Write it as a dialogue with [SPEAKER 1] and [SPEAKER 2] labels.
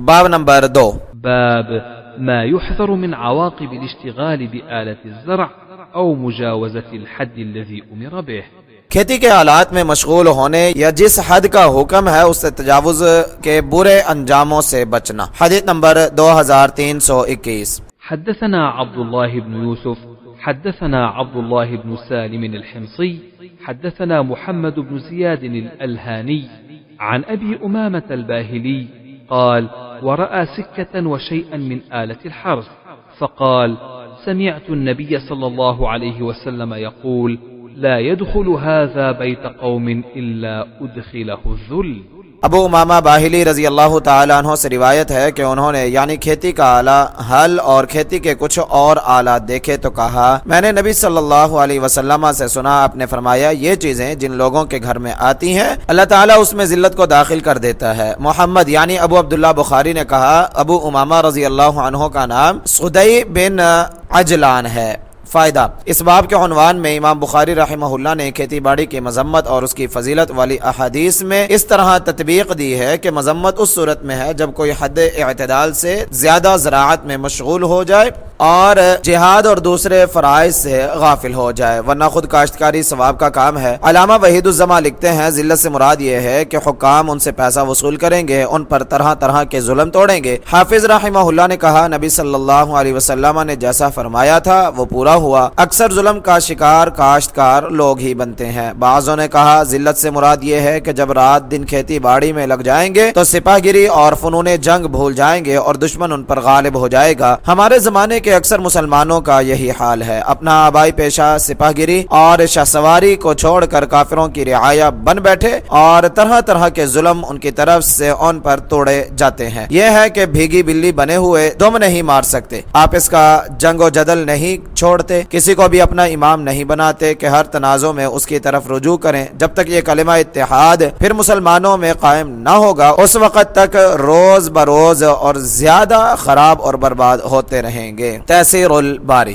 [SPEAKER 1] باب نمبر 2،
[SPEAKER 2] باب ما يحذر من عواقب الاشتغال بآلة الزرع أو مجاوزة الحد الذي أمر به۔
[SPEAKER 1] کھیتی کے حالات میں مشغول ہونے یا جس حد کا حکم ہے اس سے تجاوز کے برے انجاموں سے بچنا۔ حدیث نمبر 2321۔
[SPEAKER 2] حدثنا عبد الله بن يوسف حدثنا عبد الله بن سالم الحمصي حدثنا محمد بن زياد الألهاني عن أبي أمامة الباهلي قال ورأى سكة وشيئا من آلة الحرث فقال سمعت النبي صلى الله عليه وسلم يقول لا يدخل هذا بيت قوم إلا أدخله الذل۔
[SPEAKER 1] ابو امامہ باہلی رضی اللہ تعالیٰ عنہ سے روایت ہے کہ انہوں نے یعنی کھیتی کا آلہ ہل اور کھیتی کے کچھ اور آلات دیکھے تو کہا میں نے نبی صلی اللہ علیہ وسلم سے سنا، آپ نے فرمایا یہ چیزیں جن لوگوں کے گھر میں آتی ہیں اللہ تعالیٰ اس میں ذلت کو داخل کر دیتا ہے۔ محمد یعنی ابو عبداللہ بخاری نے کہا ابو امامہ رضی اللہ عنہ کا نام صدی بن عجلان ہے۔ فائدہ، اس باب کے عنوان میں امام بخاری رحمہ اللہ نے کھیتی باڑی کی مذمت اور اس کی فضیلت والی احادیث میں اس طرح تطبیق دی ہے کہ مذمت اس صورت میں ہے جب کوئی حد اعتدال سے زیادہ زراعت میں مشغول ہو جائے اور جہاد اور دوسرے فرائض سے غافل ہو جائے، ورنہ خود کاشتکاری ثواب کا کام ہے۔ علامہ وحید الزماں لکھتے ہیں ذلت سے مراد یہ ہے کہ حکام ان سے پیسہ وصول کریں گے، ان پر طرح طرح کے ظلم توڑیں گے۔ حافظ رحمہ اللہ نے کہا نبی صلی اللہ علیہ وسلم نے جیسا فرمایا تھا وہ پورا ہوا، اکثر ظلم کا شکار کاشتکار لوگ ہی بنتے ہیں۔ بعضوں نے کہا ذلت سے مراد یہ ہے کہ جب رات دن کھیتی باڑی میں لگ جائیں گے تو سپاہ گیری اور فنون جنگ بھول جائیں گے اور دشمن ان پر غالب ہو جائے گا۔ ہمارے زمانے کے اکثر مسلمانوں کا یہی حال ہے، اپنا آبائی پیشہ سپاہ گیری اور شاہ سواری کو چھوڑ کر کافروں کی رعایا بن بیٹھے اور طرح طرح کے ظلم ان کی طرف سے ان پر توڑے جاتے ہیں۔ یہ ہے کہ بھیگی بلی بنے ہوئے دم نہیں مار سکتے، آپ اس کا جنگ و جدل نہیں چھوڑتے، کسی کو بھی اپنا امام نہیں بناتے کہ ہر تنازع میں اس کی طرف رجوع کریں۔ جب تک یہ کلمہ اتحاد پھر مسلمانوں میں قائم نہ ہوگا اس وقت تک روز بروز اور زیادہ خراب اور برباد ہوتے رہیں گے۔ تیسیر الباری۔